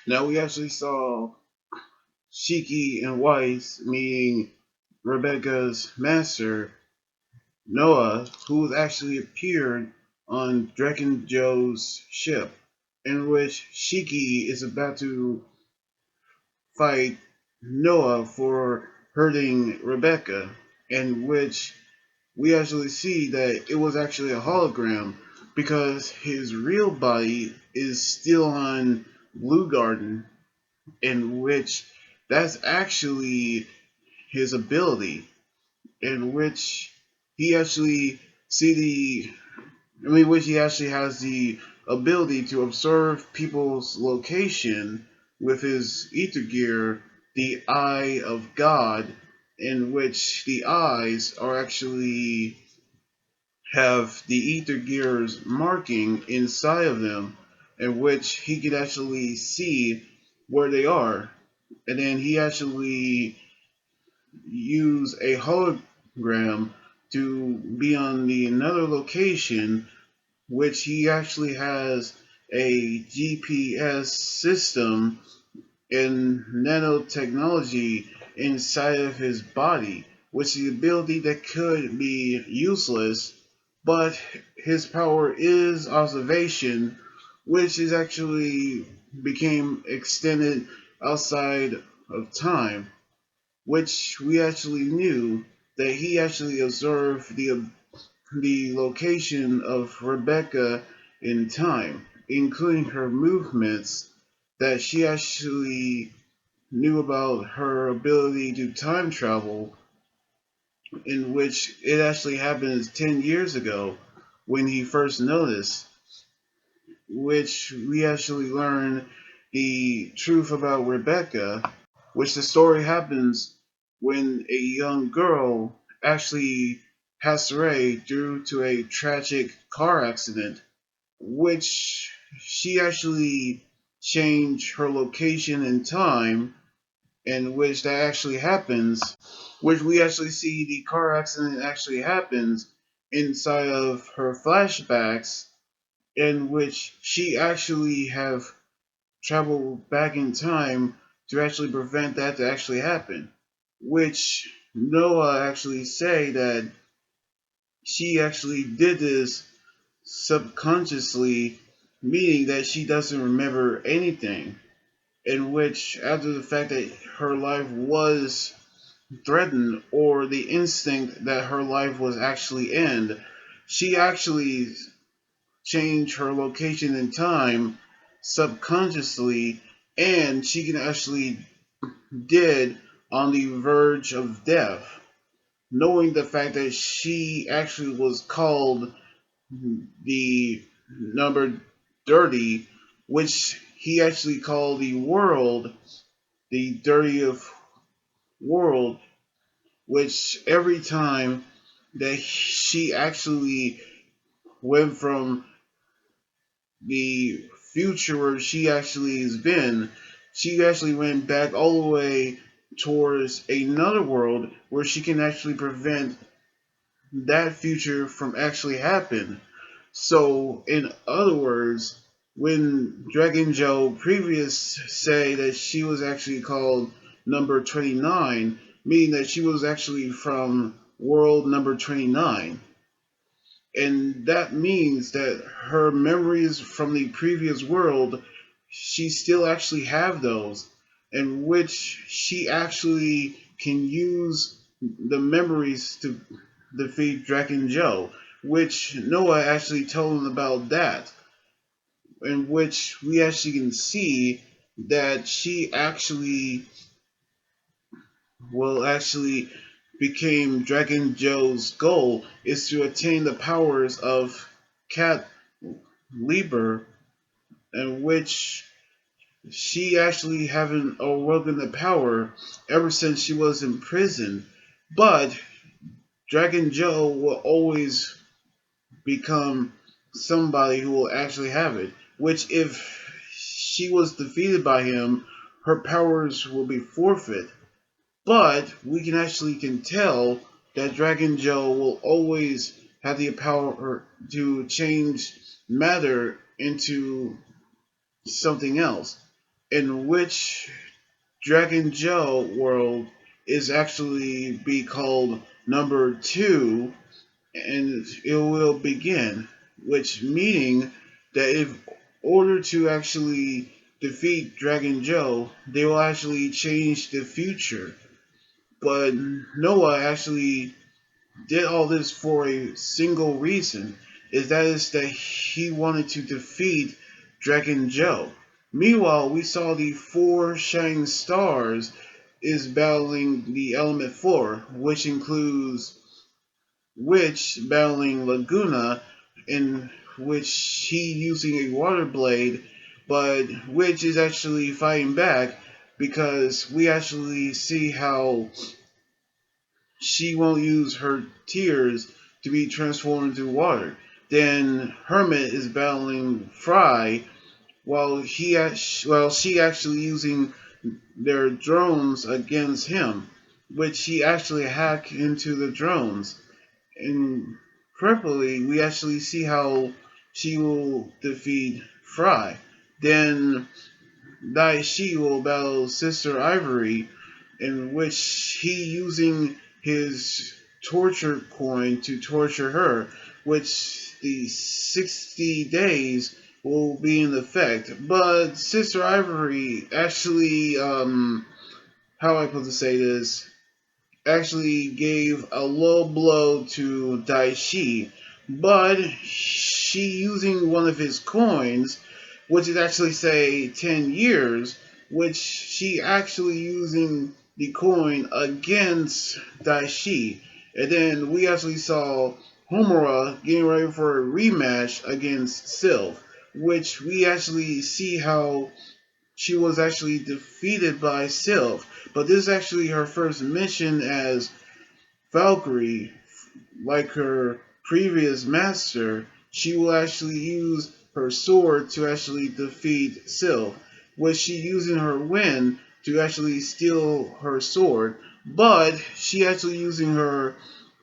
Now we actually saw Shiki and Weiss meeting Rebecca's master, Noah, who actually appeared on Draken Joe's ship, in which Shiki is about to fight Noah for hurting Rebecca, in which we actually see that it was actually a hologram because his real body is still on Blue Garden, in which that's actually his ability, in which he actually see the which he actually has the ability to observe people's location with his ether gear, the Eye of God, in which the eyes are actually have the ether gears marking inside of them, in which he could actually see where they are. And then he actually use a hologram to be on the another location, which he actually has a GPS system in nanotechnology inside of his body, which is the ability that could be useless, but his power is observation, which is actually became extended outside of time, which we actually knew that he actually observed the location of Rebecca in time, including her movements, that she actually knew about her ability to time travel, in which it actually happened 10 years ago when he first noticed, which we actually learn the truth about Rebecca, which the story happens when a young girl actually passed away due to a tragic car accident, which she actually changed her location and time in which that actually happens, which we actually see the car accident actually happens inside of her flashbacks, in which she actually have traveled back in time to actually prevent that to actually happen. Which Noah actually say that she actually did this subconsciously, meaning that she doesn't remember anything. In which, after the fact that her life was threatened, or the instinct that her life was actually end, she actually changed her location in time subconsciously, and she can actually did on the verge of death, knowing the fact that she actually was called the number 30, which he actually called the world the dirtiest world, which every time that she actually went from the future where she actually has been, she actually went back all the way towards another world where she can actually prevent that future from actually happening. So, in other words, when Dragon Joe previous say that she was actually called number 29, meaning that she was actually from world number 29. And that means that her memories from the previous world, she still actually have those, in which she actually can use the memories to defeat Draken Joe, which Noah actually told him about that, in which we actually can see that she actually actually became Dragon Joe's goal is to attain the powers of Cat Lieber, in which she actually haven't awoken the power ever since she was in prison. But Dragon Joe will always become somebody who will actually have it. Which, if she was defeated by him, her powers will be forfeit. But we can tell that Dragon Joe will always have the power to change matter into something else. in which Dragon Gel world is actually be called number 2, and it will begin, which meaning that if order to actually defeat Dragon Joe, they will actually change the future. But Noah actually did all this for a single reason, is that he wanted to defeat Dragon Joe. Meanwhile, we saw the four shining stars is battling the element four, which includes Witch battling Laguna, in which he using a water blade, but Witch is actually fighting back because we actually see how she won't use her tears to be transformed into water. Then Hermit is battling Fry while she actually using their drones against him, which he actually hacked into the drones. And preferably, we actually see how she will defeat Fry. Then Daishi will battle Sister Ivory, in which he using his torture coin to torture her, which the 60 days will be in effect. But Sister Ivory actually, how I put to say this, actually gave a low blow to Daishi, but she using one of his coins, which is actually say 10 years, which she actually using the coin against Daishi. And then we actually saw Homura getting ready for a rematch against Sylph, which we actually see how she was actually defeated by Sylph. But this is actually her first mission as Valkyrie. Like her previous master, she will actually use her sword to actually defeat Sylph, with she using her wind to actually steal her sword, but she actually using her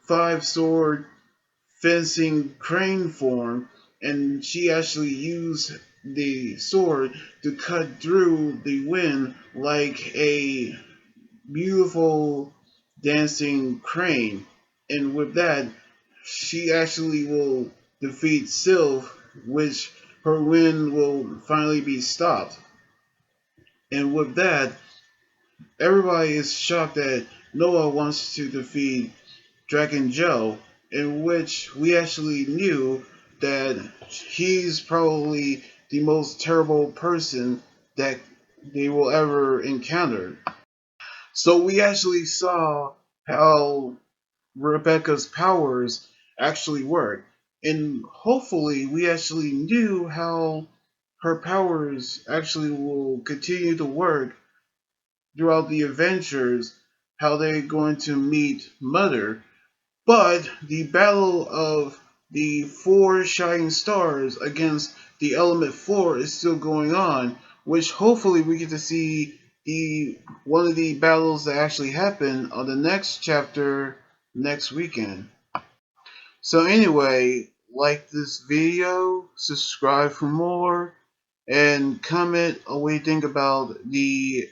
five sword fencing crane form, and she actually used the sword to cut through the wind like a beautiful dancing crane. And with that, she actually will defeat Sylph, which her wind will finally be stopped. And with that, everybody is shocked that Noah wants to defeat Dragon Joe, in which we actually knew that he's probably the most terrible person that they will ever encounter. So we actually saw how Rebecca's powers actually work. And hopefully, we actually knew how her powers actually will continue to work throughout the adventures, how they're going to meet Mother. But the battle of the four shining stars against the element four is still going on, which hopefully we get to see the one of the battles that actually happen on the next chapter next weekend. So anyway, like this video, subscribe for more, and comment what you think about the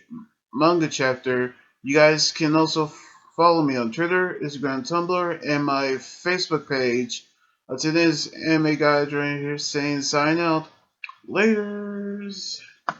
manga chapter. You guys can also follow me on Twitter, Instagram, Tumblr, and my Facebook page. Today's anime guy right here saying sign out. Laters.